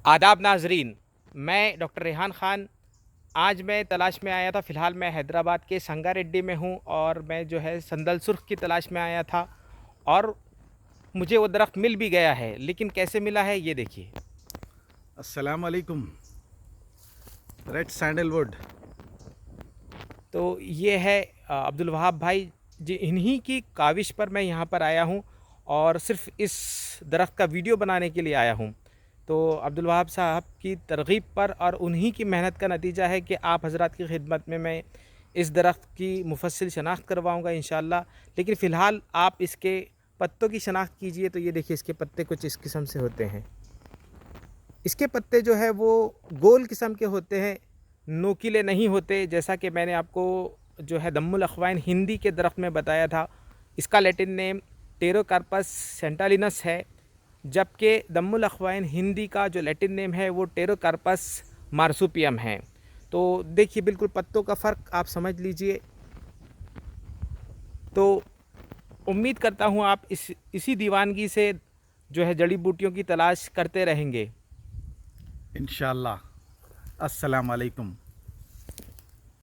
आदाब नाजरीन, मैं डॉक्टर रेहान ख़ान। आज मैं तलाश में आया था। फ़िलहाल मैं हैदराबाद के संगारेड्डी में हूँ और मैं जो है संदल सुर्ख की तलाश में आया था और मुझे वो दरख्त मिल भी गया है, लेकिन कैसे मिला है ये देखिए। अस्सलाम वालेकुम। Red sandalwood. तो ये है अब्दुल वहाब भाई जी, इन्हीं की काविश पर मैं यहाँ पर आया हूँ और सिर्फ़ इस दरख्त का वीडियो बनाने के लिए आया हूँ। तो अब्दुल वहाब साहब की तरग़ीब पर और उन्हीं की मेहनत का नतीजा है कि आप हज़रात की खिदमत में मैं इस दरख्त की मुफस्सिल शनाख्त करवाऊँगा इंशाअल्लाह। लेकिन फ़िलहाल आप इसके पत्तों की शनाख्त कीजिए। तो ये देखिए, इसके पत्ते कुछ इस किस्म से होते हैं। इसके पत्ते जो है वो गोल किस्म के होते हैं, नोकीले नहीं होते, जैसा कि मैंने आपको जो है दम्मुल अख़वाइन हिंदी के दरख्त में बताया था। इसका लैटिन नेम टेरोकार्पस सेंटालिनस है, जबकि दम्मुल अख़वाइन हिंदी का जो लैटिन नेम है वो टेरोकार्पस मार्सुपियम है। तो देखिए, बिल्कुल पत्तों का फ़र्क आप समझ लीजिए। तो उम्मीद करता हूँ आप इसी दीवानगी से जो है जड़ी बूटियों की तलाश करते रहेंगे। इंशाअल्लाह। अस्सलाम वालेकुम।